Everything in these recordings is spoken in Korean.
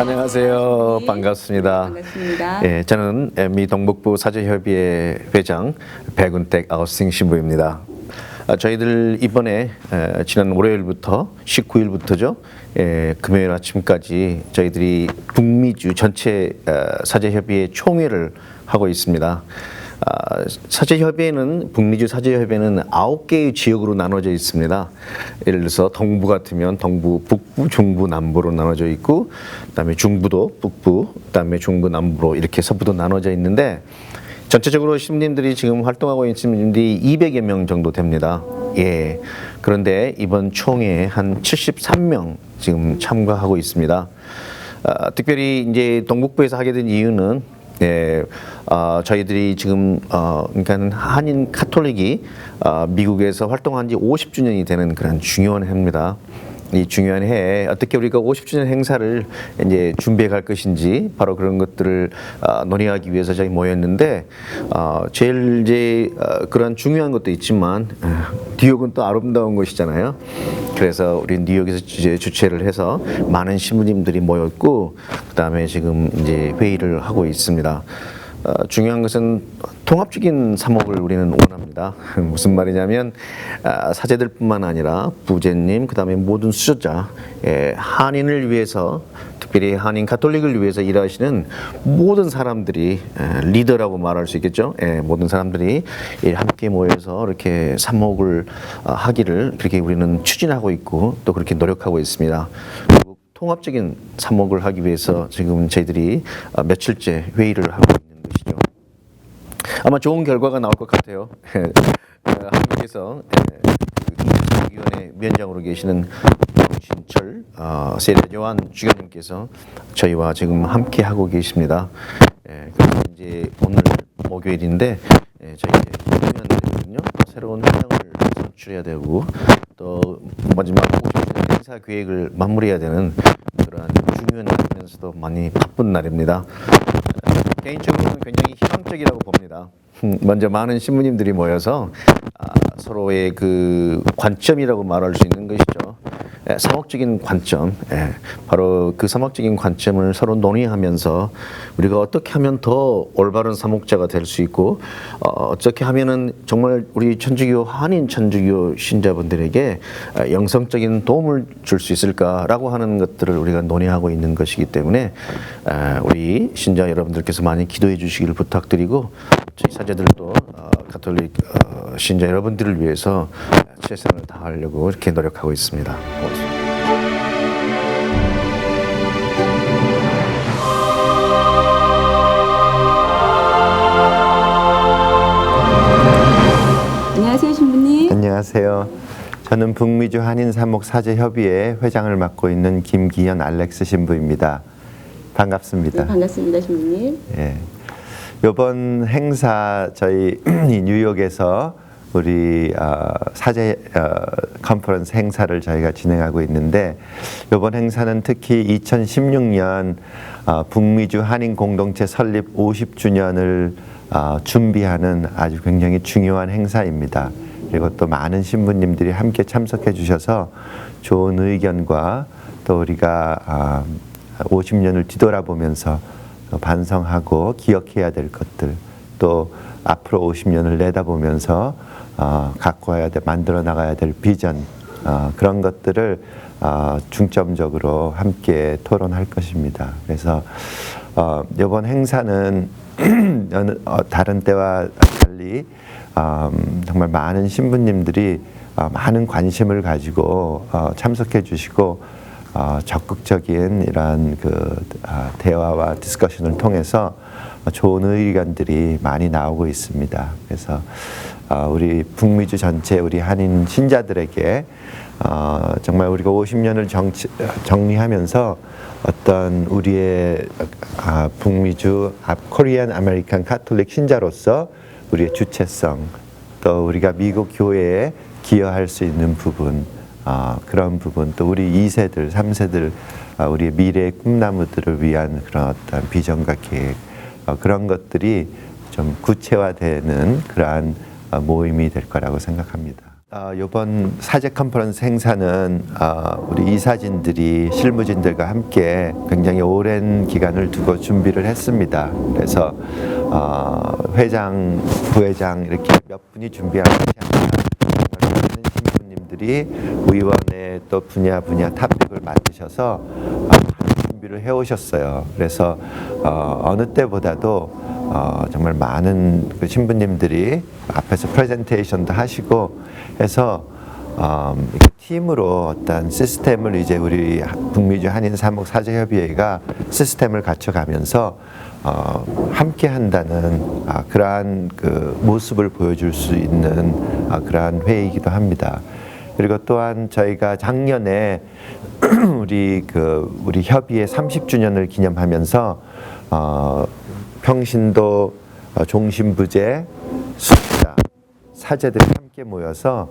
안녕하세요. 반갑습니다. 반갑습니다. 예, 저는 미 동북부 사제협의회 회장 백운택 아우스팅 신부입니다. 저희들 이번에 지난 월요일부터 19일부터죠. 금요일 아침까지 저희들이 북미주 전체 사제협의회 총회를 하고 있습니다. 사제협의회는 북미주 사제협의회는 9개의 지역으로 나눠져 있습니다. 예를 들어서 동부 같으면 동부, 북부, 중부, 남부로 나눠져 있고, 그다음에 중부도 북부, 그다음에 중부, 남부로 이렇게 서부도 나눠져 있는데 전체적으로 신부님들이 지금 활동하고 있는 신부님들이 200여 명 정도 됩니다. 예. 그런데 이번 총회에 한 73명 지금 참가하고 있습니다. 특별히 이제 동북부에서 하게 된 이유는 저희들이 지금 그러니까 한인 카톨릭이 미국에서 활동한 지 50주년이 되는 그런 중요한 해입니다. 이 중요한 해에 어떻게 우리가 50주년 행사를 이제 준비해 갈 것인지 바로 그런 것들을 논의하기 위해서 저희 모였는데 제일 이제 그런 중요한 것도 있지만 뉴욕은 또 아름다운 곳이잖아요. 그래서 우리 뉴욕에서 이제 주최를 해서 많은 신부님들이 모였고 그다음에 지금 이제 회의를 하고 있습니다. 중요한 것은 통합적인 사목을 우리는 원합니다. 무슨 말이냐면 사제들뿐만 아니라 부제님, 그다음에 모든 수저자, 한인을 위해서 특별히 한인 가톨릭을 위해서 일하시는 모든 사람들이 리더라고 말할 수 있겠죠. 모든 사람들이 함께 모여서 이렇게 사목을 하기를 그렇게 우리는 추진하고 있고 또 그렇게 노력하고 있습니다. 통합적인 사목을 하기 위해서 지금 저희들이 며칠째 회의를 하고 있는 것이죠. 아마 좋은 결과가 나올 것 같아요. 한국에서 위원회 위원장으로 계시는 신철 세례요한 주교님께서 저희와 지금 함께 하고 계십니다. 그래서 이제 오늘 목요일인데 저희 위원회거든요. 새로운 회장을 선출해야 되고 또 마지막 50주년 행사 계획을 마무리해야 되는 그러한 중요한 날이면서도 많이 바쁜 날입니다. 개인적으로는 굉장히 희망적이라고 봅니다. 먼저 많은 신부님들이 모여서 서로의 그 관점이라고 말할 수 있는 것이죠. 사목적인 관점, 바로 그 사목적인 관점을 서로 논의하면서 우리가 어떻게 하면 더 올바른 사목자가 될 수 있고 어떻게 하면은 정말 우리 천주교 한인 천주교 신자분들에게 영성적인 도움을 줄 수 있을까라고 하는 것들을 우리가 논의하고 있는 것이기 때문에 우리 신자 여러분들께서 많이 기도해 주시기를 부탁드리고 저희 사제들도 가톨릭 신자 여러분들을 위해서 최선을 다하려고 이렇게 노력하고 있습니다. 고맙습니다. 안녕하세요, 신부님. 안녕하세요. 저는 북미주 한인사목 사제협의회 회장을 맡고 있는 김기현 알렉스 신부입니다. 반갑습니다. 네, 반갑습니다, 신부님. 예. 이번 행사 저희 뉴욕에서 우리 사제 컨퍼런스 행사를 저희가 진행하고 있는데 이번 행사는 특히 2016년 북미주 한인 공동체 설립 50주년을 준비하는 아주 굉장히 중요한 행사입니다. 그리고 또 많은 신부님들이 함께 참석해 주셔서 좋은 의견과 또 우리가 50년을 뒤돌아보면서 반성하고 기억해야 될 것들 또 앞으로 50년을 내다보면서 갖고 와야 될, 만들어 나가야 될 비전 그런 것들을 중점적으로 함께 토론할 것입니다. 그래서 이번 행사는 다른 때와 달리 정말 많은 신부님들이 많은 관심을 가지고 참석해 주시고 적극적인 이러한 대화와 디스커션을 통해서 좋은 의견들이 많이 나오고 있습니다. 그래서 우리 북미주 전체 우리 한인 신자들에게 정말 우리가 50년을 정리하면서 어떤 우리의 북미주 코리안 아메리칸 카톨릭 신자로서 우리의 주체성 또 우리가 미국 교회에 기여할 수 있는 부분 그런 부분 또 우리 2세들, 3세들 우리의 미래의 꿈나무들을 위한 그런 어떤 비전과 계획 그런 것들이 좀 구체화되는 그러한 모임이 될 거라고 생각합니다. 이번 사제 컨퍼런스 행사는 우리 이사진들이 실무진들과 함께 굉장히 오랜 기간을 두고 준비를 했습니다. 그래서 회장, 부회장 이렇게 몇 분이 준비한 것이 아니라 많은 신부님들이 의원의 또 분야 탑픽을 맡으셔서 준비를 해오셨어요. 그래서 어느 때보다도 정말 많은 그 신부님들이 앞에서 프레젠테이션도 하시고 해서 팀으로 어떤 시스템을 이제 우리 북미주 한인 사목 사제협의회가 시스템을 갖춰가면서 함께 한다는 그러한 그 모습을 보여줄 수 있는 그러한 회의이기도 합니다. 그리고 또한 저희가 작년에 우리 협의회 30주년을 기념하면서 평신도 종신부제 수자 사제들이 함께 모여서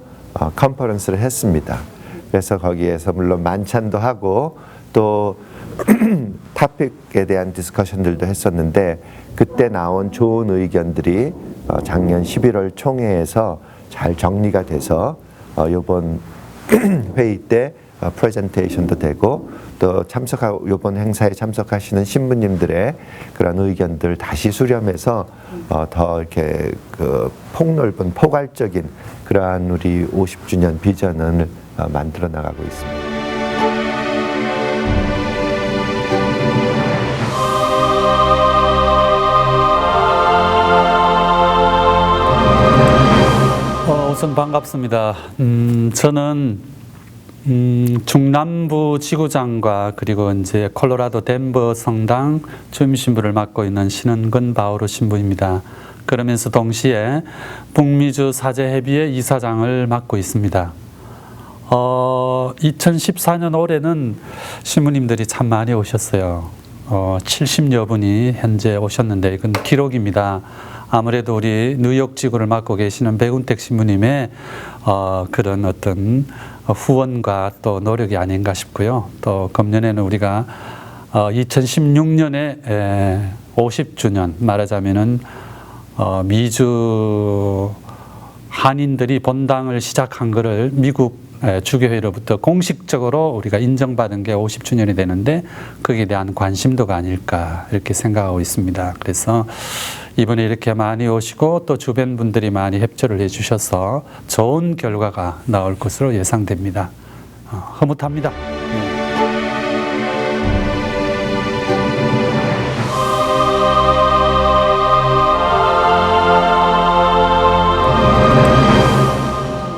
컨퍼런스를 했습니다. 그래서 거기에서 물론 만찬도 하고 또 토픽에 대한 디스커션들도 했었는데 그때 나온 좋은 의견들이 작년 11월 총회에서 잘 정리가 돼서 이번 회의 때 프레젠테이션도 되고 또 이번 행사에 참석하시는 신부님들의 그런 의견들 다시 수렴해서 더 이렇게 그 폭넓은 포괄적인 그러한 우리 50주년 비전을 만들어 나가고 있습니다. 우선 반갑습니다. 저는 중남부 지구장과 그리고 이제 콜로라도 덴버 성당 주임 신부를 맡고 있는 신은근 바오로 신부입니다. 그러면서 동시에 북미주 사제협의회 이사장을 맡고 있습니다. 2014년 올해는 신부님들이 참 많이 오셨어요. 70여 분이 현재 오셨는데 이건 기록입니다. 아무래도 우리 뉴욕 지구를 맡고 계시는 백운택 신부님의 그런 어떤 후원과 또 노력이 아닌가 싶고요. 또 금년에는 우리가 2016년에 50주년 말하자면은 미주 한인들이 본당을 시작한 것을 미국 주교회로부터 공식적으로 우리가 인정받은 게 50주년이 되는데 거기에 대한 관심도가 아닐까 이렇게 생각하고 있습니다. 그래서 이번에 이렇게 많이 오시고 또 주변 분들이 많이 협조를 해주셔서 좋은 결과가 나올 것으로 예상됩니다. 흐뭇합니다.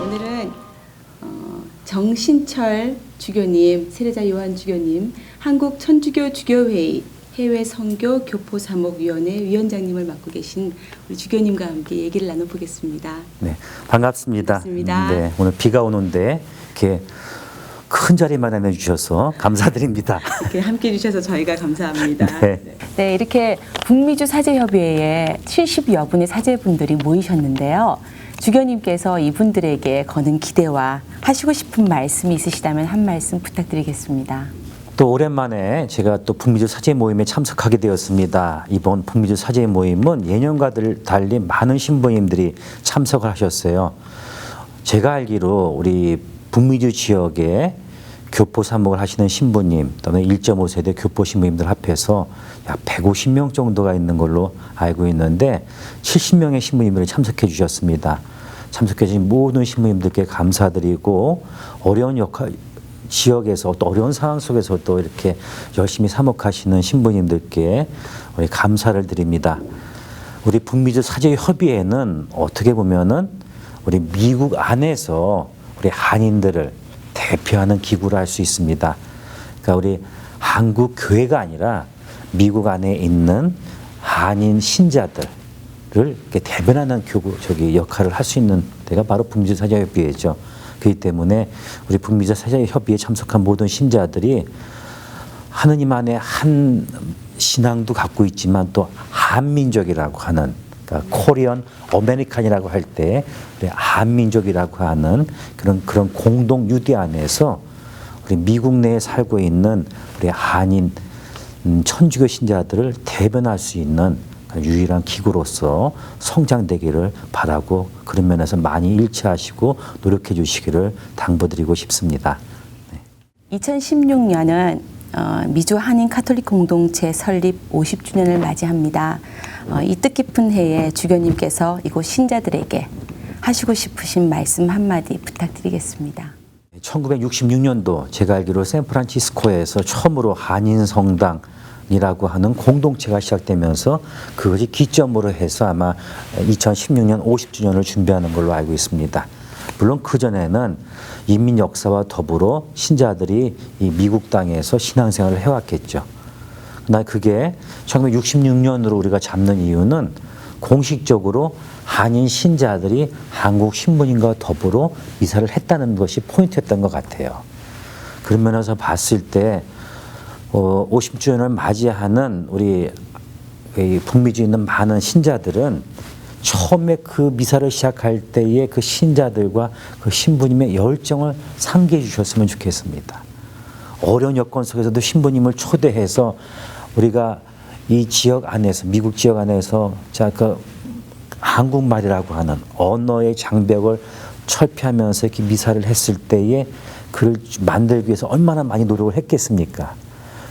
오늘은 정신철 주교님, 세례자 요한 주교님, 한국 천주교 주교회의 해외 선교 교포 사목위원회 위원장님을 맡고 계신 우리 주교님과 함께 얘기를 나눠보겠습니다. 네, 반갑습니다. 반갑습니다. 네, 오늘 비가 오는데 이렇게 큰 자리 마련해 주셔서 감사드립니다. 이렇게 함께 해주셔서 저희가 감사합니다. 네. 네, 이렇게 북미주 사제협의회에 70여 분의 사제분들이 모이셨는데요. 주교님께서 이분들에게 거는 기대와 하시고 싶은 말씀이 있으시다면 한 말씀 부탁드리겠습니다. 또 오랜만에 제가 또 북미주 사제 모임에 참석하게 되었습니다. 이번 북미주 사제 모임은 예년과 달리 많은 신부님들이 참석을 하셨어요. 제가 알기로 우리 북미주 지역에 교포 사목을 하시는 신부님, 또는 1.5세대 교포 신부님들 합해서 약 150명 정도가 있는 걸로 알고 있는데 70명의 신부님들이 참석해 주셨습니다. 참석해 주신 모든 신부님들께 감사드리고 어려운 지역에서 또 어려운 상황 속에서 또 이렇게 열심히 사목하시는 신부님들께 우리 감사를 드립니다. 우리 북미주 사제협의회는 어떻게 보면은 우리 미국 안에서 우리 한인들을 대표하는 기구로 할 수 있습니다. 그러니까 우리 한국 교회가 아니라 미국 안에 있는 한인 신자들을 이렇게 대변하는 역할을 할 수 있는 데가 바로 북미주 사제협의회죠. 그렇기 때문에 우리 북미주 사제협의회에 참석한 모든 신자들이 하느님 안에 한 신앙도 갖고 있지만 또 한민족이라고 하는, 그러니까 코리안 아메리칸이라고 할 때 한민족이라고 하는 그런 공동 유대 안에서 우리 미국 내에 살고 있는 우리 한인 천주교 신자들을 대변할 수 있는 유일한 기구로서 성장되기를 바라고 그런 면에서 많이 일치하시고 노력해 주시기를 당부드리고 싶습니다. 2016년은 미주 한인 카톨릭 공동체 설립 50주년을 맞이합니다. 이 뜻깊은 해에 주교님께서 이곳 신자들에게 하시고 싶으신 말씀 한마디 부탁드리겠습니다. 1966년도 제가 알기로 샌프란시스코에서 처음으로 한인 성당이라고 하는 공동체가 시작되면서 그것이 기점으로 해서 아마 2016년 50주년을 준비하는 걸로 알고 있습니다. 물론 그전에는 인민 역사와 더불어 신자들이 이 미국 땅에서 신앙생활을 해왔겠죠. 그러나 그게 1966년으로 우리가 잡는 이유는 공식적으로 한인 신자들이 한국 신부님과 더불어 이사를 했다는 것이 포인트였던 것 같아요. 그런 면에서 봤을 때 50주년을 맞이하는 우리 북미주에 있는 많은 신자들은 처음에 그 미사를 시작할 때의 그 신자들과 그 신부님의 열정을 상기해 주셨으면 좋겠습니다. 어려운 여건 속에서도 신부님을 초대해서 우리가 이 지역 안에서, 미국 지역 안에서 그 한국말이라고 하는 언어의 장벽을 철폐하면서 이렇게 미사를 했을 때에 그를 만들기 위해서 얼마나 많이 노력을 했겠습니까?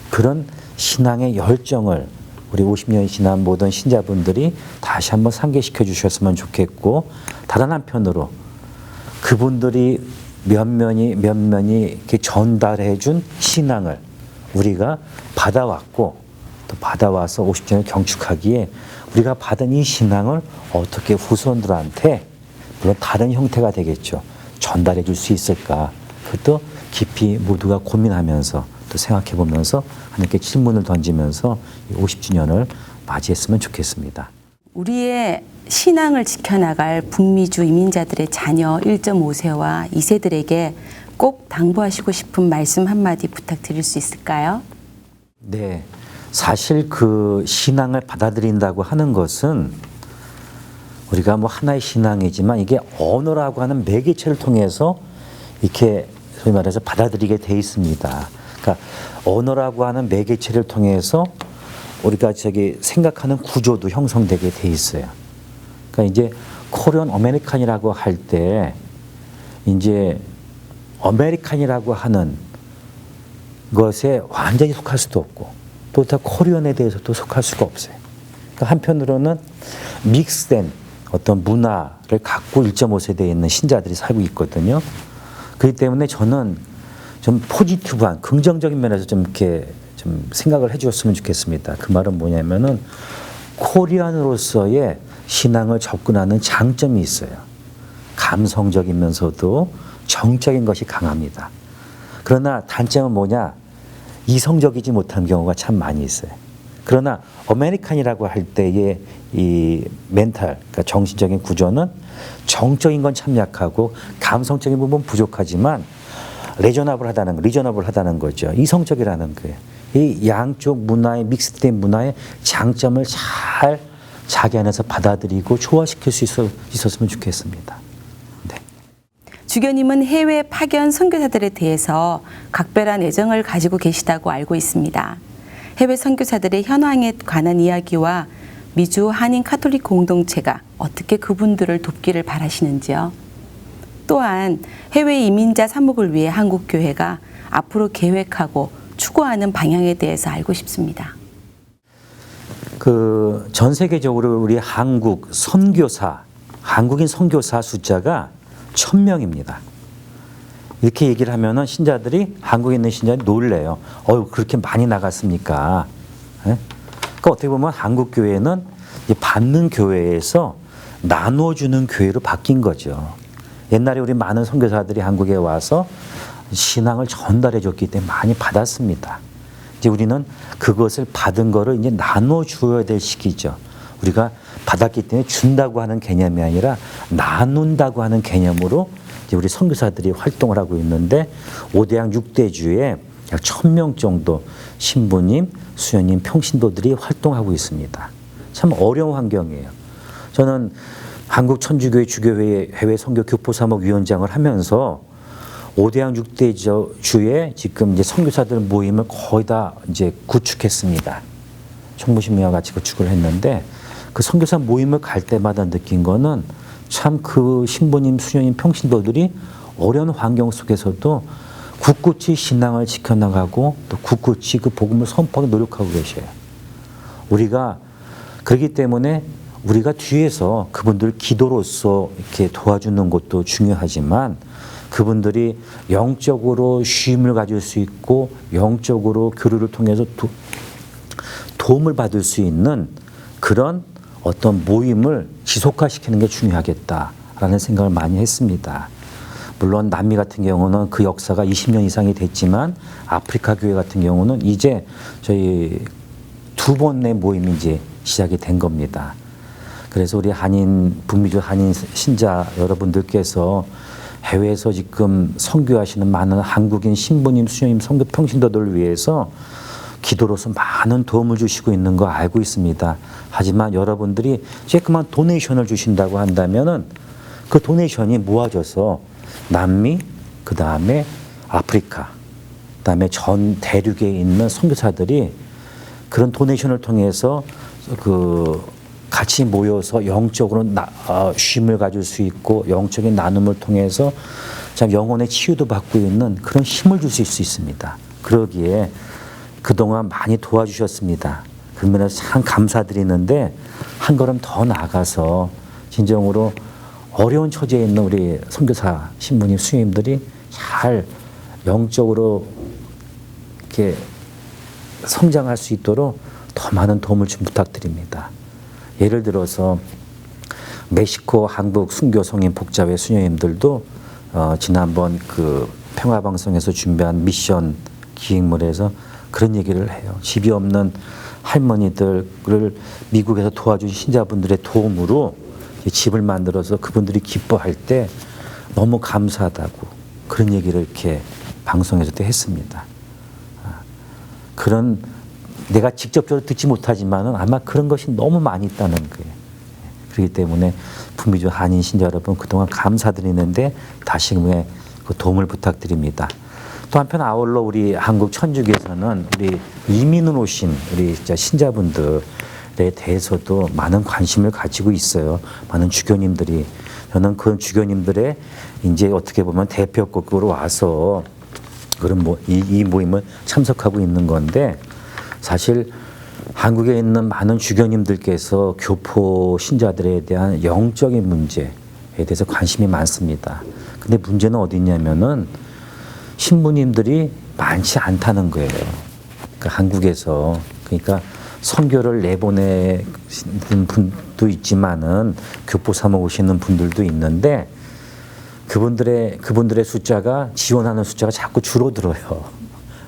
그런 신앙의 열정을 우리 50년이 지난 모든 신자분들이 다시 한번 상기시켜 주셨으면 좋겠고, 다른 한편으로 그분들이 면면이 이렇게 전달해 준 신앙을 우리가 받아왔고, 또 받아와서 50년을 경축하기에 우리가 받은 이 신앙을 어떻게 후손들한테, 물론 다른 형태가 되겠죠, 전달해 줄 수 있을까? 그것도 깊이 모두가 고민하면서 또 생각해 보면서 하나님께 질문을 던지면서 50주년을 맞이했으면 좋겠습니다. 우리의 신앙을 지켜나갈 북미주 이민자들의 자녀 1.5세와 2세들에게 꼭 당부하시고 싶은 말씀 한마디 부탁드릴 수 있을까요? 네, 사실 그 신앙을 받아들인다고 하는 것은 우리가 뭐 하나의 신앙이지만 이게 언어라고 하는 매개체를 통해서 이렇게 소위 말해서 받아들이게 돼 있습니다. 그러니까 언어라고 하는 매개체를 통해서 우리가 생각하는 구조도 형성되게 돼 있어요. 그러니까 이제 코리안 아메리칸이라고 할 때 이제 아메리칸이라고 하는 것에 완전히 속할 수도 없고 또 다 코리안에 대해서도 속할 수가 없어요. 그러니까 한편으로는 믹스된 어떤 문화를 갖고 1.5세대에 있는 신자들이 살고 있거든요. 그렇기 때문에 저는 좀 포지티브한 긍정적인 면에서 좀 이렇게 좀 생각을 해주었으면 좋겠습니다. 그 말은 뭐냐면은 코리안으로서의 신앙을 접근하는 장점이 있어요. 감성적이면서도 정적인 것이 강합니다. 그러나 단점은 뭐냐? 이성적이지 못한 경우가 참 많이 있어요. 그러나 아메리칸이라고 할 때의 이 멘탈, 그러니까 정신적인 구조는 정적인 건 참 약하고 감성적인 부분 부족하지만 리저너블하다는 거죠. 이성적이라는 거예요. 이 양쪽 문화의 믹스된 문화의 장점을 잘 자기 안에서 받아들이고 조화시킬 수 있었으면 좋겠습니다. 네. 주교님은 해외 파견 선교사들에 대해서 각별한 애정을 가지고 계시다고 알고 있습니다. 해외 선교사들의 현황에 관한 이야기와 미주 한인 카톨릭 공동체가 어떻게 그분들을 돕기를 바라시는지요. 또한 해외 이민자 사목을 위해 한국 교회가 앞으로 계획하고 추구하는 방향에 대해서 알고 싶습니다. 그 전 세계적으로 우리 한국인 선교사 숫자가 1000명입니다. 이렇게 얘기를 하면은 신자들이, 한국에 있는 신자들이 놀래요. 그렇게 많이 나갔습니까? 네? 그러니까 어떻게 보면 한국 교회는 받는 교회에서 나눠주는 교회로 바뀐 거죠. 옛날에 우리 많은 선교사들이 한국에 와서 신앙을 전달해 줬기 때문에 많이 받았습니다. 이제 우리는 그것을 받은 거를 이제 나눠줘야 될 시기죠. 우리가 받았기 때문에 준다고 하는 개념이 아니라 나눈다고 하는 개념으로 이제 우리 선교사들이 활동을 하고 있는데 5대양 6대주에 약 1000명 정도 신부님, 수녀님, 평신도들이 활동하고 있습니다. 참 어려운 환경이에요. 저는 한국 천주교회 주교회 해외 선교 교포 사목 위원장을 하면서 5대양 6대주에 지금 이제 선교사들 모임을 거의 다 이제 구축했습니다. 총무신부와 같이 구축을 했는데 그 선교사 모임을 갈 때마다 느낀 거는 참 그 신부님, 수녀님, 평신도들이 어려운 환경 속에서도 굳굳이 신앙을 지켜나가고 또 굳굳이 그 복음을 선포하기 노력하고 계셔요. 우리가 그렇기 때문에 우리가 뒤에서 그분들 기도로서 이렇게 도와주는 것도 중요하지만 그분들이 영적으로 쉼을 가질 수 있고 영적으로 교류를 통해서 도움을 받을 수 있는 그런 어떤 모임을 지속화시키는 게 중요하겠다라는 생각을 많이 했습니다. 물론 남미 같은 경우는 그 역사가 20년 이상이 됐지만 아프리카 교회 같은 경우는 이제 저희 2번의 모임이 이제 시작이 된 겁니다. 그래서 우리 북미주 한인 신자 여러분들께서 해외에서 지금 선교하시는 많은 한국인 신부님, 수녀님, 선교 평신도들을 위해서 기도로서 많은 도움을 주시고 있는 거 알고 있습니다. 하지만 여러분들이 조그만 도네이션을 주신다고 한다면은 그 도네이션이 모아져서 남미, 그 다음에 아프리카, 그 다음에 전 대륙에 있는 선교사들이 그런 도네이션을 통해서 같이 모여서 영적으로 쉼을 가질 수 있고 영적인 나눔을 통해서 참 영혼의 치유도 받고 있는 그런 힘을 주실 수 있습니다. 그러기에 그동안 많이 도와주셨습니다. 그 면에서 참 감사드리는데 한 걸음 더 나아가서 진정으로 어려운 처지에 있는 우리 선교사 신부님, 수녀님들이 잘 영적으로 이렇게 성장할 수 있도록 더 많은 도움을 좀 부탁드립니다. 예를 들어서 멕시코 한국 순교 성인 복자회 수녀님들도 지난번 그 평화방송에서 준비한 미션 기획물에서 그런 얘기를 해요. 집이 없는 할머니들을 미국에서 도와주신 신자분들의 도움으로 집을 만들어서 그분들이 기뻐할 때 너무 감사하다고 그런 얘기를 이렇게 방송에서도 했습니다. 그런 내가 직접적으로 듣지 못하지만은 아마 그런 것이 너무 많이 있다는 거예요. 그렇기 때문에 북미주 한인 신자 여러분 그동안 감사드리는데 다시금의 그 도움을 부탁드립니다. 또 한편 아울러 우리 한국 천주교에서는 우리 이민을 오신 우리 신자분들에 대해서도 많은 관심을 가지고 있어요. 많은 주교님들이. 저는 그런 주교님들의 이제 어떻게 보면 대표급으로 와서 그런 이 모임을 참석하고 있는 건데 사실 한국에 있는 많은 주교님들께서 교포 신자들에 대한 영적인 문제에 대해서 관심이 많습니다. 근데 문제는 어디 있냐면은 신부님들이 많지 않다는 거예요. 그러니까 한국에서. 그러니까 선교를 내보내는 분도 있지만은 교포 삼아 오시는 분들도 있는데 그분들의 숫자가 지원하는 숫자가 자꾸 줄어들어요.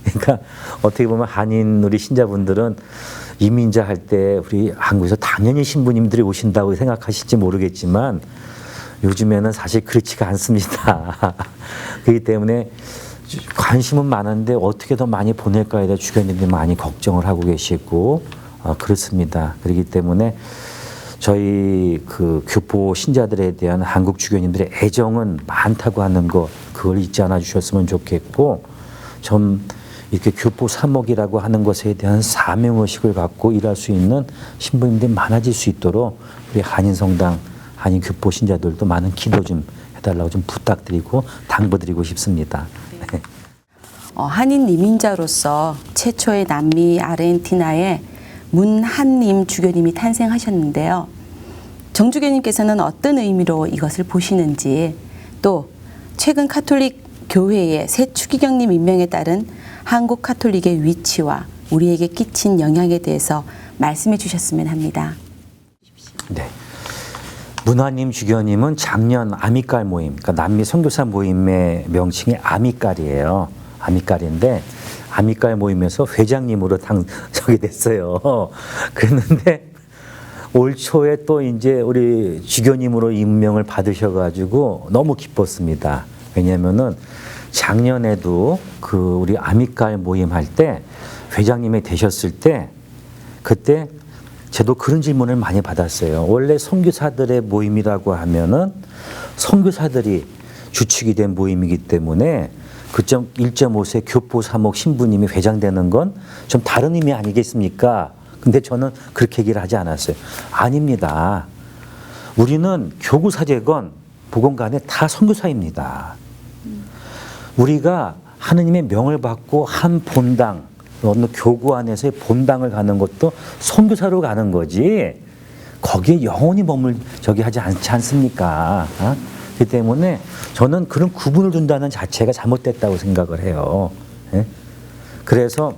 그러니까 어떻게 보면 한인 우리 신자분들은 이민자 할 때 우리 한국에서 당연히 신부님들이 오신다고 생각하실지 모르겠지만 요즘에는 사실 그렇지가 않습니다. 그렇기 때문에 관심은 많은데 어떻게 더 많이 보낼까에 대해 주교님들이 많이 걱정을 하고 계시고 그렇습니다. 그렇기 때문에 저희 그 교포 신자들에 대한 한국 주교님들의 애정은 많다고 하는 거 그걸 잊지 않아 주셨으면 좋겠고 좀 이렇게 교포 사목이라고 하는 것에 대한 사명의식을 갖고 일할 수 있는 신부님들이 많아질 수 있도록 우리 한인성당 한인 교포 신자들도 많은 기도 좀 해달라고 좀 부탁드리고 당부드리고 싶습니다. 한인 이민자로서 최초의 남미 아르헨티나에 문한님 주교님이 탄생하셨는데요. 정 주교님께서는 어떤 의미로 이것을 보시는지 또 최근 카톨릭 교회의 새 추기경님 임명에 따른 한국 카톨릭의 위치와 우리에게 끼친 영향에 대해서 말씀해 주셨으면 합니다. 네. 문화님 주교님은 작년 아미깔 모임, 그러니까 남미 선교사 모임의 명칭이 아미깔이에요. 아미깔인데 아미깔 모임에서 회장님으로 당선이 됐어요. 그랬는데 올 초에 또 이제 우리 주교님으로 임명을 받으셔가지고 너무 기뻤습니다. 왜냐면은 작년에도 그 우리 아미깔 모임 할 때 회장님이 되셨을 때 그때 저도 그런 질문을 많이 받았어요. 원래 선교사들의 모임이라고 하면은 선교사들이 주축이 된 모임이기 때문에 그 1.5세 교포 사목 신부님이 회장되는 건 좀 다른 의미 아니겠습니까? 근데 저는 그렇게 얘기를 하지 않았어요. 아닙니다. 우리는 교구 사제건 보건간에 다 선교사입니다. 우리가 하느님의 명을 받고 한 본당, 어느 교구 안에서의 본당을 가는 것도 선교사로 가는 거지. 거기에 영원히 하지 않지 않습니까? 그렇기 때문에 저는 그런 구분을 둔다는 자체가 잘못됐다고 생각을 해요. 예? 그래서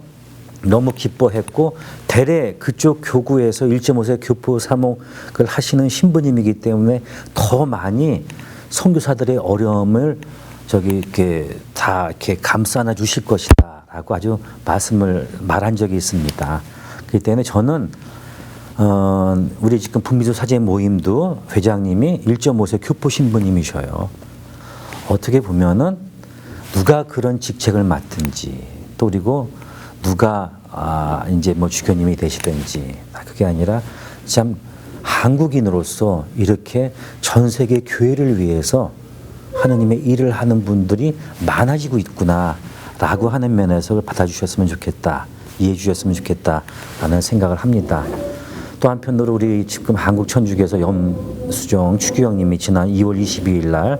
너무 기뻐했고, 대래 그쪽 교구에서 1.5세 교포 사목을 하시는 신부님이기 때문에 더 많이 선교사들의 어려움을 이렇게 다 이렇게 감싸 안아 주실 것이다라고 아주 말한 적이 있습니다. 그렇기 때문에 저는 우리 지금 북미주 사제 모임도 회장님이 1.5세 교포 신부님이셔요. 어떻게 보면은 누가 그런 직책을 맡든지, 또 그리고 누가 이제 뭐 주교님이 되시든지, 그게 아니라 참 한국인으로서 이렇게 전 세계 교회를 위해서 하느님의 일을 하는 분들이 많아지고 있구나라고 하는 면에서 받아주셨으면 좋겠다, 이해해 주셨으면 좋겠다라는 생각을 합니다. 또 한편으로 우리 지금 한국 천주교에서 염수정 추기경님이 지난 2월 22일 날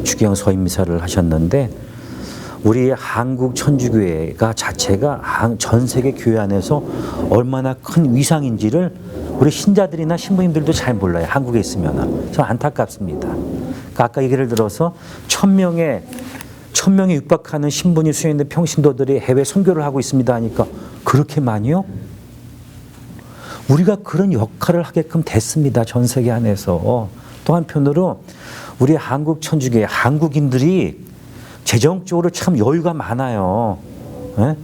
추기경 서임 미사를 하셨는데, 우리 한국 천주교회가 자체가 전 세계 교회 안에서 얼마나 큰 위상인지를 우리 신자들이나 신부님들도 잘 몰라요. 한국에 있으면. 참 안타깝습니다. 그러니까 아까 얘기를 들어서 1000명에 육박하는 신부님, 수녀님들, 평신도들이 해외 선교를 하고 있습니다 하니까 그렇게 많이요? 우리가 그런 역할을 하게끔 됐습니다. 전 세계 안에서. 또 한편으로 우리 한국 천주교회, 한국인들이 재정적으로 참 여유가 많아요. 예?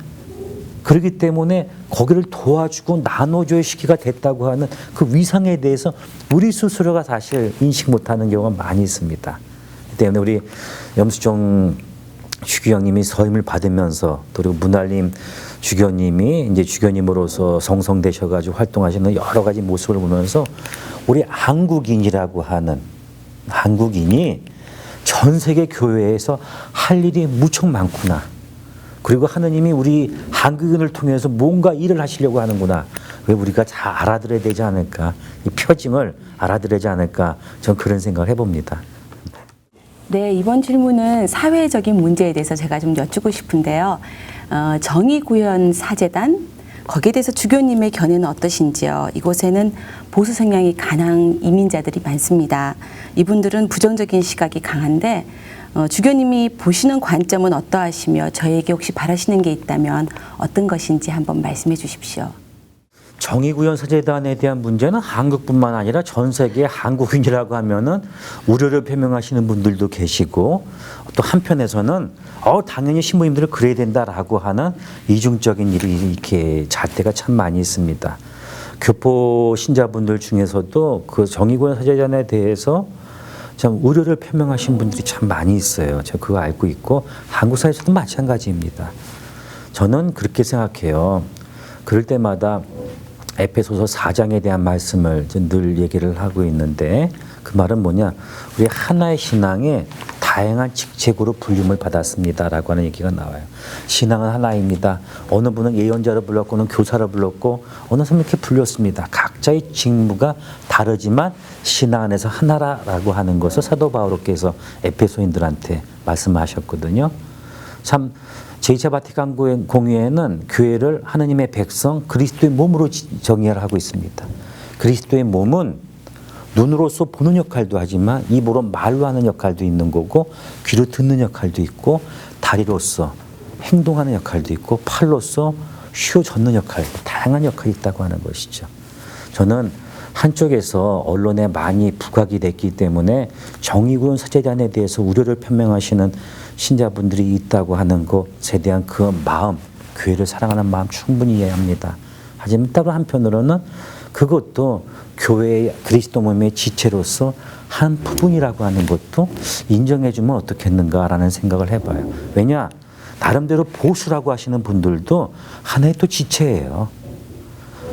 그렇기 때문에 거기를 도와주고 나눠줘야 시기가 됐다고 하는 그 위상에 대해서 우리 스스로가 사실 인식 못하는 경우가 많이 있습니다. 그렇기 때문에 우리 염수정 주교님이 서임을 받으면서, 또 그리고 문알림 주교님이 이제 주교님으로서 성성되셔가지고 활동하시는 여러 가지 모습을 보면서 우리 한국인이라고 하는 한국인이 전 세계 교회에서 할 일이 무척 많구나. 그리고 하느님이 우리 한국인을 통해서 뭔가 일을 하시려고 하는구나. 왜 우리가 잘 알아들어야 되지 않을까. 이 표징을 알아들어야 되지 않을까. 저는 그런 생각을 해봅니다. 네, 이번 질문은 사회적인 문제에 대해서 제가 좀 여쭙고 싶은데요. 정의구현 사제단, 거기에 대해서 주교님의 견해는 어떠신지요? 이곳에는 보수 성향이 강한 이민자들이 많습니다. 이분들은 부정적인 시각이 강한데 주교님이 보시는 관점은 어떠하시며 저에게 혹시 바라시는 게 있다면 어떤 것인지 한번 말씀해 주십시오. 정의구현 사제단에 대한 문제는 한국뿐만 아니라 전 세계 한국인이라고 하면은 우려를 표명하시는 분들도 계시고, 또 한편에서는 당연히 신부님들은 그래야 된다라고 하는 이중적인 일이 이렇게 잣대가 참 많이 있습니다. 교포 신자분들 중에서도 그 정의구현 사제단에 대해서 참 우려를 표명하신 분들이 참 많이 있어요. 제가 그거 알고 있고, 한국 사회에서도 마찬가지입니다. 저는 그렇게 생각해요. 그럴 때마다 에베소서 4장에 대한 말씀을 늘 얘기를 하고 있는데, 그 말은 뭐냐, 우리 하나의 신앙에 다양한 직책으로 불림을 받았습니다라고 하는 얘기가 나와요. 신앙은 하나입니다. 어느 분은 예언자로 불렀고, 어느 교사로 불렀고, 어느 사람은 이렇게 불렸습니다. 각자의 직무가 다르지만 신앙 안에서 하나라고 하는 것을 사도 바오로께서 에베소인들한테 말씀하셨거든요. 참 제2차 바티칸 공의회는 교회를 하느님의 백성 그리스도의 몸으로 정의를 하고 있습니다. 그리스도의 몸은 눈으로서 보는 역할도 하지만 입으로 말로 하는 역할도 있는 거고, 귀로 듣는 역할도 있고, 다리로서 행동하는 역할도 있고, 팔로서 휘어 젓는 역할, 다양한 역할이 있다고 하는 것이죠. 저는 한쪽에서 언론에 많이 부각이 됐기 때문에 정의구현 사제단에 대해서 우려를 표명하시는 신자분들이 있다고 하는 것에 대한 그 마음, 교회를 사랑하는 마음 충분히 이해합니다. 하지만 따로 한편으로는 그것도 교회의 그리스도 몸의 지체로서 한 부분이라고 하는 것도 인정해주면 어떻겠는가라는 생각을 해봐요. 왜냐, 나름대로 보수라고 하시는 분들도 하나의 또 지체예요.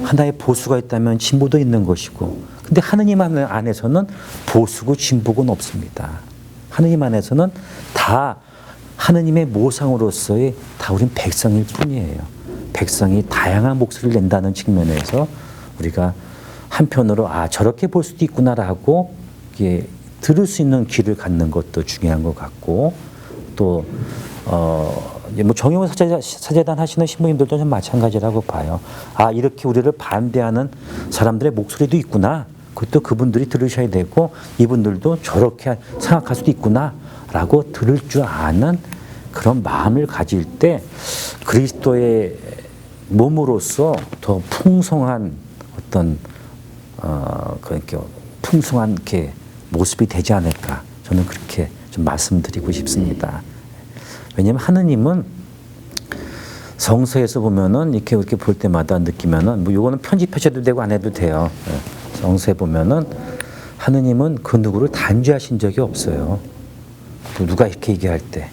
하나의 보수가 있다면 진보도 있는 것이고, 근데 하느님 안에서는 보수고 진보고는 없습니다. 하느님 안에서는 다 하느님의 모상으로서의 다 우린 백성일 뿐이에요. 백성이 다양한 목소리를 낸다는 측면에서 우리가 한편으로 저렇게 볼 수도 있구나라고 이게 들을 수 있는 귀를 갖는 것도 중요한 것 같고 또 뭐 정의원 사제단 하시는 신부님들도 좀 마찬가지라고 봐요. 이렇게 우리를 반대하는 사람들의 목소리도 있구나. 그것도 그분들이 들으셔야 되고 이분들도 저렇게 생각할 수도 있구나라고 들을 줄 아는 그런 마음을 가질 때 그리스도의 몸으로서 더 풍성한 어떤 그렇게 풍성한 이렇게 모습이 되지 않을까 저는 그렇게 좀 말씀드리고 싶습니다. 왜냐하면 하느님은 성서에서 보면은 이렇게 볼 때마다 느끼면은 뭐 이거는 편집하셔도 되고 안 해도 돼요. 성서에 보면은 하느님은 그 누구를 단죄하신 적이 없어요. 또 누가 이렇게 얘기할 때,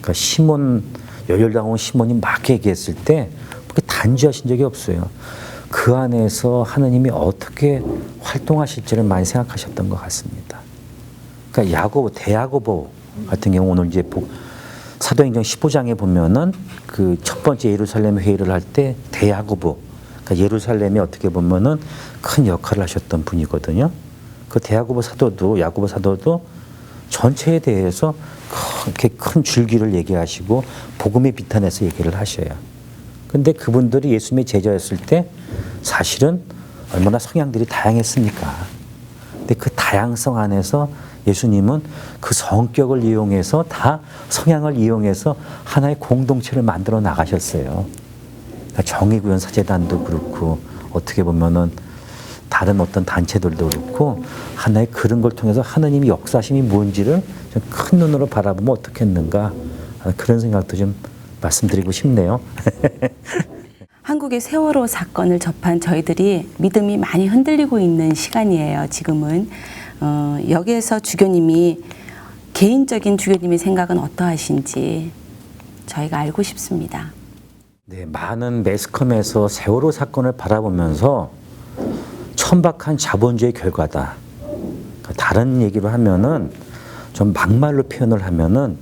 그러니까 시몬 열혈당원 시몬이 막 얘기했을 때 그렇게 단죄하신 적이 없어요. 그 안에서 하느님이 어떻게 활동하실지를 많이 생각하셨던 것 같습니다. 그러니까 대야고보 같은 경우 오늘 이제 사도행전 15장에 보면은 그 첫 번째 예루살렘 회의를 할 때 대야고보, 그러니까 예루살렘이 어떻게 보면은 큰 역할을 하셨던 분이거든요. 그 야고보 사도도 전체에 대해서 그렇게 큰 줄기를 얘기하시고 복음의 비탄에서 얘기를 하셔요. 근데 그분들이 예수님의 제자였을 때 사실은 얼마나 성향들이 다양했습니까? 근데 그 다양성 안에서 예수님은 그 성격을 이용해서 다 성향을 이용해서 하나의 공동체를 만들어 나가셨어요. 그러니까 정의구현 사제단도 그렇고 어떻게 보면은 다른 어떤 단체들도 그렇고 하나의 그런 걸 통해서 하나님의 역사심이 뭔지를 좀 큰 눈으로 바라보면 어떻겠는가 그런 생각도 좀 말씀드리고 싶네요. 한국의 세월호 사건을 접한 저희들이 믿음이 많이 흔들리고 있는 시간이에요. 지금은 여기에서 주교님이 개인적인 주교님의 생각은 어떠하신지 저희가 알고 싶습니다. 네, 많은 매스컴에서 세월호 사건을 바라보면서 천박한 자본주의 결과다. 다른 얘기로 하면은 좀 막말로 표현을 하면은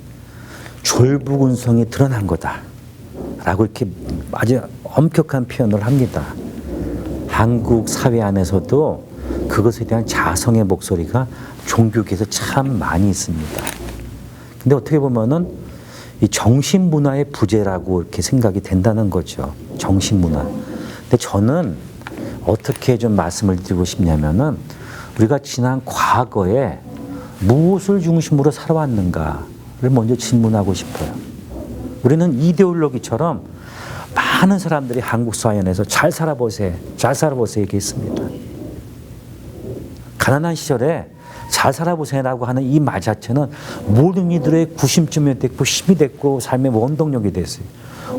졸부군성이 드러난 거다라고 이렇게 아주 엄격한 표현을 합니다. 한국 사회 안에서도 그것에 대한 자성의 목소리가 종교계에서 참 많이 있습니다. 근데 어떻게 보면은 이 정신문화의 부재라고 이렇게 생각이 된다는 거죠. 정신문화. 근데 저는 어떻게 좀 말씀을 드리고 싶냐면은 우리가 지난 과거에 무엇을 중심으로 살아왔는가를 먼저 질문하고 싶어요. 우리는 이데올로기처럼 많은 사람들이 한국 사회에서 잘 살아보세요. 잘 살아보세요 얘기했습니다. 가난한 시절에 잘 살아보세요라고 하는 이 말 자체는 모든 이들의 구심점이 됐고 힘이 됐고 삶의 원동력이 됐어요.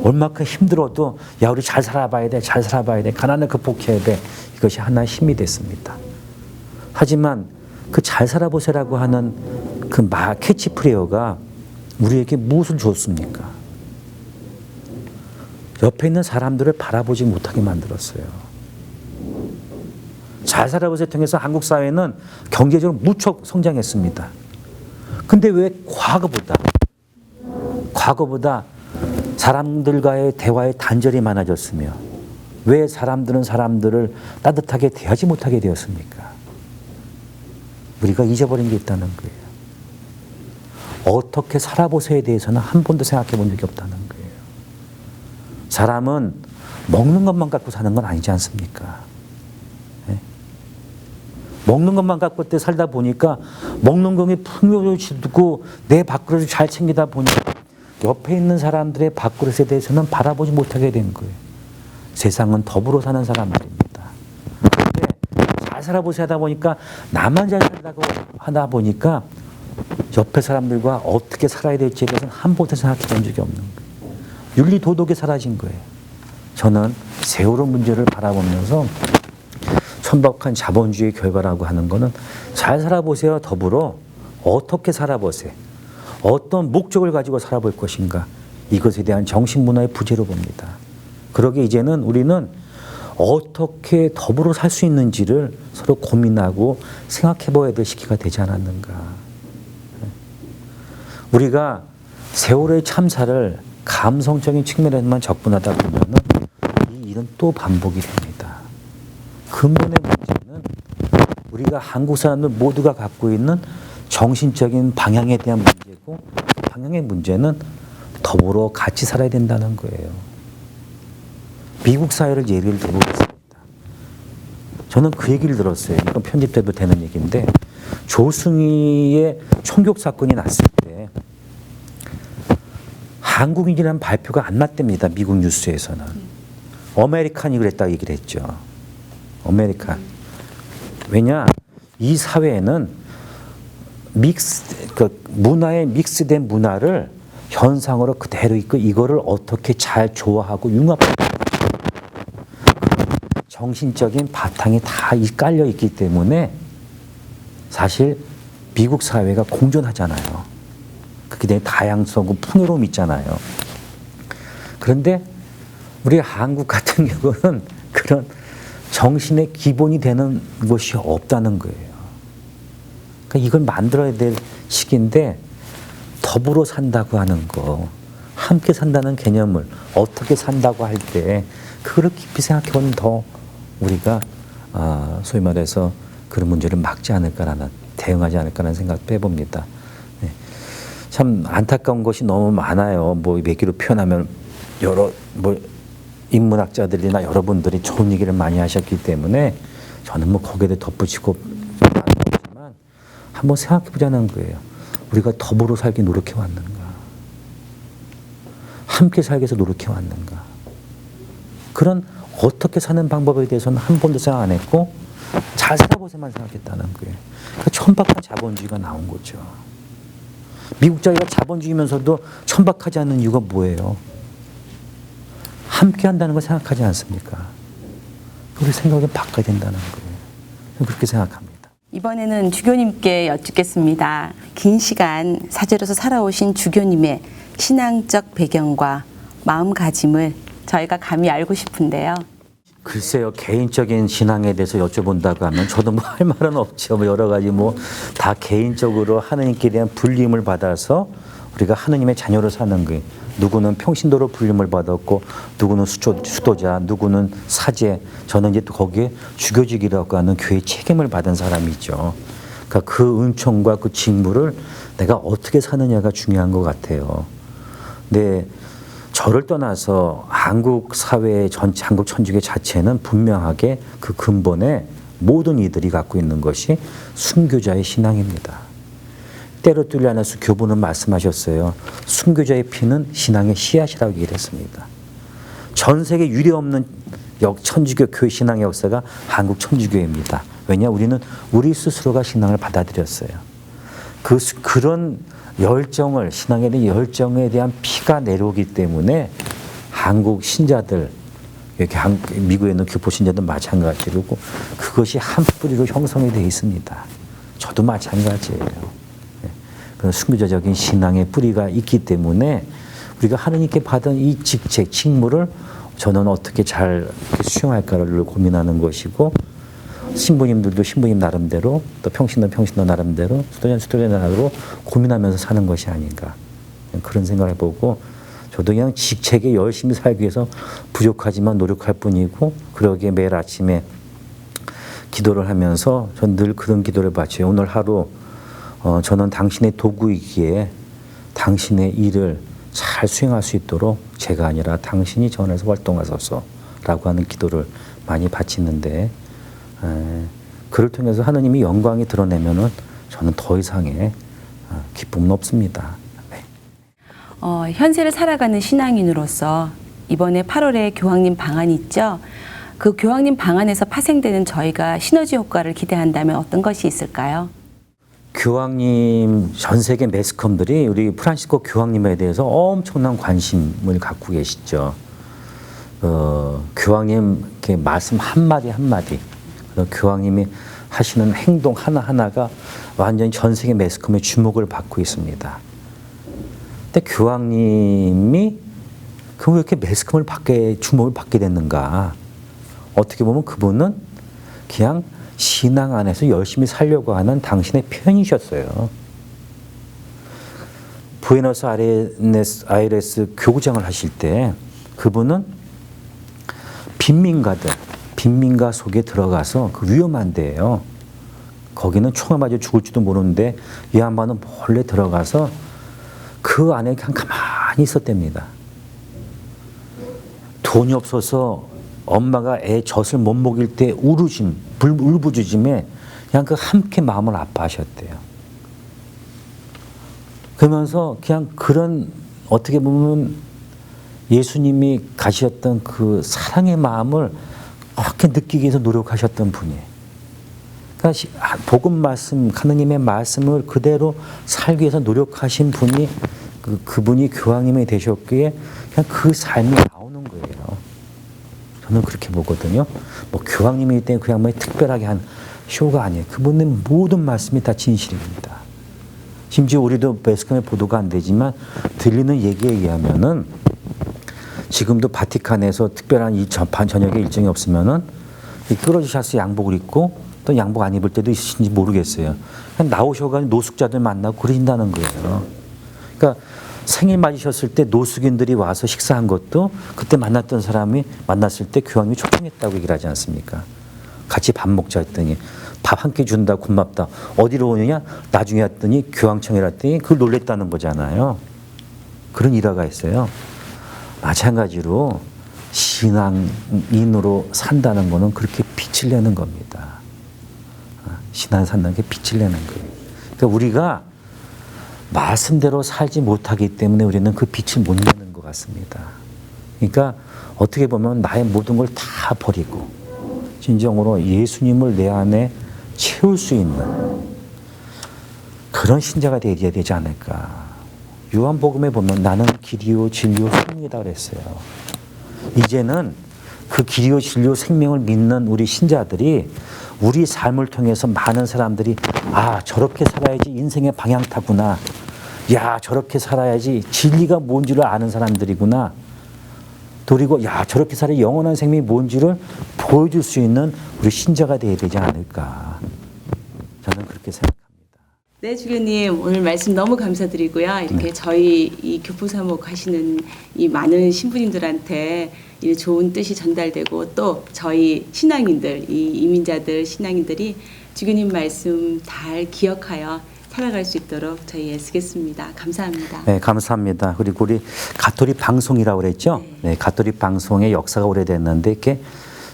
얼마큼 힘들어도 야 우리 잘 살아봐야 돼. 잘 살아봐야 돼. 가난을 극복해야 돼. 이것이 하나의 힘이 됐습니다. 하지만 그 잘 살아보세요라고 하는 그 캐치프레이어가 우리에게 무엇을 줬습니까? 옆에 있는 사람들을 바라보지 못하게 만들었어요. 잘 살아보세요 통해서 한국 사회는 경제적으로 무척 성장했습니다. 근데 왜 과거보다 사람들과의 대화의 단절이 많아졌으며 왜 사람들은 사람들을 따뜻하게 대하지 못하게 되었습니까? 우리가 잊어버린 게 있다는 거예요. 어떻게 살아보세요에 대해서는 한 번도 생각해 본 적이 없다는 거예요. 사람은 먹는 것만 갖고 사는 건 아니지 않습니까? 네? 먹는 것만 갖고 때 살다 보니까 먹는 것에 풍요로워지고 내 밥그릇을 잘 챙기다 보니까 옆에 있는 사람들의 밥그릇에 대해서는 바라보지 못하게 된 거예요. 세상은 더불어 사는 사람들입니다. 그런데 잘 살아보세요 하다 보니까 나만 잘 살라고 하다 보니까 옆에 사람들과 어떻게 살아야 될지에 대해서는 한 번도 생각해 본 적이 없는 거예요. 윤리 도덕이 사라진 거예요. 저는 세월호 문제를 바라보면서 천박한 자본주의 결과라고 하는 거는 잘 살아보세요 더불어 어떻게 살아보세요. 어떤 목적을 가지고 살아볼 것인가. 이것에 대한 정신문화의 부재로 봅니다. 그러게 이제는 우리는 어떻게 더불어 살 수 있는지를 서로 고민하고 생각해 봐야 될 시기가 되지 않았는가. 우리가 세월호의 참사를 감성적인 측면에서만 접근하다 보면은 이 일은 또 반복이 됩니다. 근본의 문제는 우리가 한국 사람들 모두가 갖고 있는 정신적인 방향에 대한 문제고, 그 방향의 문제는 더불어 같이 살아야 된다는 거예요. 미국 사회를 예를 들어보겠습니다. 저는 그 얘기를 들었어요. 이건 편집돼도 되는 얘기인데, 조승희의 총격 사건이 났을 때 한국인이라는 발표가 안 났답니다. 미국 뉴스에서는. 아메리칸이 그랬다고 얘기를 했죠. 아메리칸. 왜냐? 이 사회에는 문화에 믹스된 문화를 현상으로 그대로 있고, 이거를 어떻게 잘 조화하고 융합하고 정신적인 바탕이 다 깔려 있기 때문에 사실 미국 사회가 공존하잖아요. 그게 되게 다양성과 풍요로움이 있잖아요. 그런데 우리 한국 같은 경우는 그런 정신의 기본이 되는 것이 없다는 거예요. 그러니까 이걸 만들어야 될 시기인데, 더불어 산다고 하는 거, 함께 산다는 개념을 어떻게 산다고 할 때 그거를 깊이 생각해보면 더 우리가 소위 말해서 그런 문제를 막지 않을까라는, 대응하지 않을까라는 생각도 해봅니다. 네. 참 안타까운 것이 너무 많아요. 뭐 얘기로 표현하면 여러 인문학자들이나 여러분들이 좋은 얘기를 많이 하셨기 때문에 저는 뭐 거기에 대해 덧붙이고 없지만 한번 생각해 보자는 거예요. 우리가 더불어 살기 노력해 왔는가? 함께 살기 위해서 노력해 왔는가? 그런 어떻게 사는 방법에 대해서는 한 번도 생각 안 했고, 잘 살아보세만 생각했다는 거예요. 그러니까 천박한 자본주의가 나온 거죠. 미국 자기가 자본주의면서도 천박하지 않는 이유가 뭐예요? 함께 한다는 걸 생각하지 않습니까? 우리 생각을 바꿔야 된다는 거예요. 그렇게 생각합니다. 이번에는 주교님께 여쭙겠습니다. 긴 시간 사제로서 살아오신 주교님의 신앙적 배경과 마음가짐을 저희가 감히 알고 싶은데요. 글쎄요, 개인적인 신앙에 대해서 여쭤본다고 하면 저도 뭐 할 말은 없죠. 뭐 여러 가지 뭐 다 개인적으로 하느님께 대한 불림을 받아서 우리가 하느님의 자녀로 사는 거예요. 누구는 평신도로 불림을 받았고, 누구는 수도자, 누구는 사제. 저는 이제 또 거기에 주교직이라고 하는 교회 책임을 받은 사람이죠. 그러니까 그 은총과 그 직무를 내가 어떻게 사느냐가 중요한 것 같아요. 근데 저를 떠나서 한국 사회 전체, 한국 천주교 자체는 분명하게 그 근본에 모든 이들이 갖고 있는 것이 순교자의 신앙입니다. 때로 뚫려 안에서 교부는 말씀하셨어요. 순교자의 피는 신앙의 씨앗이라고 얘기를 했습니다. 전 세계 유례 없는 천주교 교회 신앙의 역사가 한국 천주교입니다. 왜냐? 우리는 우리 스스로가 신앙을 받아들였어요. 그런 열정을, 신앙에 대한 열정에 대한 피가 내려오기 때문에 한국 신자들, 이렇게 미국에 있는 교포 신자들 마찬가지로 그것이 한 뿌리로 형성이 되어 있습니다. 저도 마찬가지예요. 순교자적인 신앙의 뿌리가 있기 때문에 우리가 하느님께 받은 이 직책, 직무를 저는 어떻게 잘 수행할까를 고민하는 것이고, 신부님들도 신부님 나름대로, 또 평신도 나름대로, 수도자 나름대로 고민하면서 사는 것이 아닌가, 그런 생각을 해보고, 저도 그냥 직책에 열심히 살기 위해서 부족하지만 노력할 뿐이고, 그러기에 매일 아침에 기도를 하면서 전 늘 그런 기도를 바쳐요. 오늘 하루 저는 당신의 도구이기에 당신의 일을 잘 수행할 수 있도록 제가 아니라 당신이 저 안에서 활동하소서라고 하는 기도를 많이 바치는데, 그를 통해서 하느님이 영광이 드러내면은 저는 더 이상의 기쁨은 없습니다. 네. 현세를 살아가는 신앙인으로서 이번에 8월에 교황님 방안 있죠? 그 교황님 방안에서 파생되는 저희가 시너지 효과를 기대한다면 어떤 것이 있을까요? 교황님, 전 세계 매스컴들이 우리 프란시스코 교황님에 대해서 엄청난 관심을 갖고 계시죠. 교황님 이렇게 말씀 한마디 한마디, 교황님이 하시는 행동 하나하나가 완전히 전 세계 매스컴의 주목을 받고 있습니다. 근데 교황님이 왜 이렇게 매스컴을 주목을 받게 됐는가? 어떻게 보면 그분은 그냥 신앙 안에서 열심히 살려고 하는 당신의 표현이셨어요. 부에노스 아이레스 교구장을 하실 때 그분은 빈민가들, 빈민가 속에 들어가서 그 위험한 데예요. 거기는 총을 맞아 죽을지도 모르는데 이 양반은 몰래 들어가서 그 안에 그냥 가만히 있었답니다. 돈이 없어서 엄마가 애 젖을 못 먹일 때 울부짖음에 그냥 그 함께 마음을 아파하셨대요. 그러면서 그냥 그런 어떻게 보면 예수님이 가셨던 그 사랑의 마음을 그렇게 느끼기 위해서 노력하셨던 분이에요. 그러니까 복음 말씀, 하느님의 말씀을 그대로 살기 위해서 노력하신 분이 그분이 교황님이 되셨기에 그냥 그 삶이 나오는 거예요. 저는 그렇게 보거든요. 뭐 교황님이기 때문에 그 양반이 특별하게 한 쇼가 아니에요. 그분의 모든 말씀이 다 진실입니다. 심지어 우리도 매스컴에 보도가 안 되지만 들리는 얘기에 의하면은 지금도 바티칸에서 특별한 이 저녁에 일정이 없으면은 끌어주셔서 양복을 입고 또 양복 안 입을 때도 있으신지 모르겠어요. 그냥 나오셔가지고 노숙자들 만나고 그러신다는 거예요. 그러니까 생일 맞으셨을 때 노숙인들이 와서 식사한 것도 그때 만났던 사람이 만났을 때 교황님이 초청했다고 얘기를 하지 않습니까? 같이 밥 먹자 했더니 밥 한 끼 준다 고맙다. 어디로 오느냐? 나중에 왔더니 교황청이라 했더니 그걸 놀랬다는 거잖아요. 그런 일화가 있어요. 마찬가지로 신앙인으로 산다는 거는 그렇게 빛을 내는 겁니다. 신앙 산다는 게 빛을 내는 거예요. 그러니까 우리가 말씀대로 살지 못하기 때문에 우리는 그 빛을 못 내는 것 같습니다. 그러니까 어떻게 보면 나의 모든 걸 다 버리고 진정으로 예수님을 내 안에 채울 수 있는 그런 신자가 되어야 되지 않을까. 요한복음에 보면 나는 길이요 진리요 생명이다 그랬어요. 이제는 그 길이요 진리요 생명을 믿는 우리 신자들이 우리 삶을 통해서 많은 사람들이 아 저렇게 살아야지 인생의 방향타구나. 야 저렇게 살아야지 진리가 뭔지를 아는 사람들이구나. 그리고 야 저렇게 살아야 영원한 생명이 뭔지를 보여줄 수 있는 우리 신자가 되어야 되지 않을까. 저는 그렇게 생각합니다. 네, 주교님 오늘 말씀 너무 감사드리고요. 이렇게 저희 이 교포사목 하시는 이 많은 신부님들한테 이 좋은 뜻이 전달되고 또 저희 신앙인들, 이 이민자들, 신앙인들이 주교님 말씀 잘 기억하여 살아갈 수 있도록 저희 애쓰겠습니다. 감사합니다. 네, 감사합니다. 그리고 우리 가톨릭 방송이라고 그랬죠? 네, 가톨릭 방송의 역사가 오래됐는데 이렇게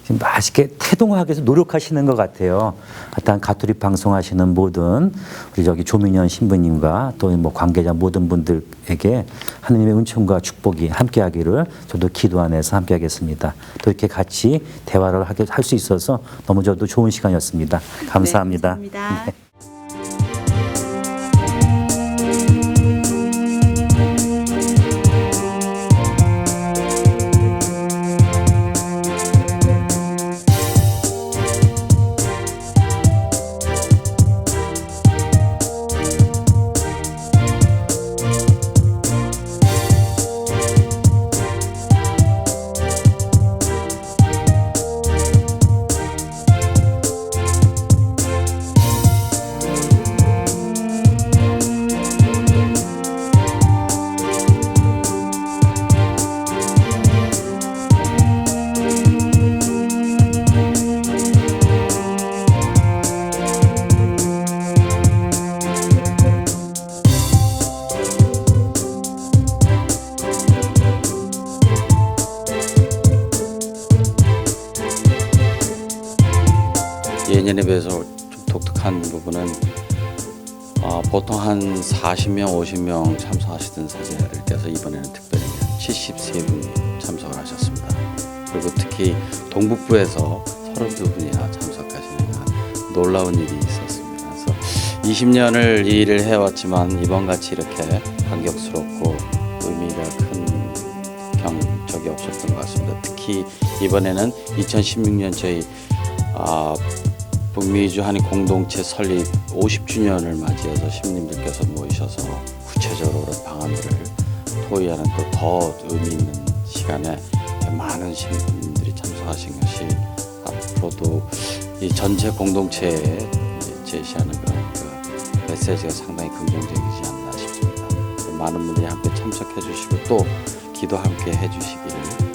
지금 맛있게 태동하기 위해서 노력하시는 것 같아요. 하여튼 가톨릭 방송하시는 모든 우리 저기 조민현 신부님과 또 뭐 관계자 모든 분들에게 하느님의 은총과 축복이 함께하기를 저도 기도 안에서 함께하겠습니다. 또 이렇게 같이 대화를 할 수 있어서 너무 저도 좋은 시간이었습니다. 감사합니다. 네, 감사합니다. 네. 예년에 비해서 좀 독특한 부분은 보통 한 40명, 50명 참석하시던 사제들께서 이번에는 특별히 73분 참석을 하셨습니다. 그리고 특히 동북부에서 32분이나 참석하시는 놀라운 일이 있었습니다. 그래서 20년을 이 일을 해왔지만 이번같이 이렇게 감격스럽고 의미가 큰 적이 없었던 것 같습니다. 특히 이번에는 2016년 저희 북미주 한인 공동체 설립 50주년을 맞이해서 신부님들께서 모이셔서 구체적으로 방안들을 토의하는 또 더 의미 있는 시간에 많은 신부님들이 참석하신 것이 앞으로도 이 전체 공동체에 제시하는 그 메시지가 상당히 긍정적이지 않나 싶습니다. 많은 분들이 함께 참석해 주시고 또 기도 함께 해 주시기를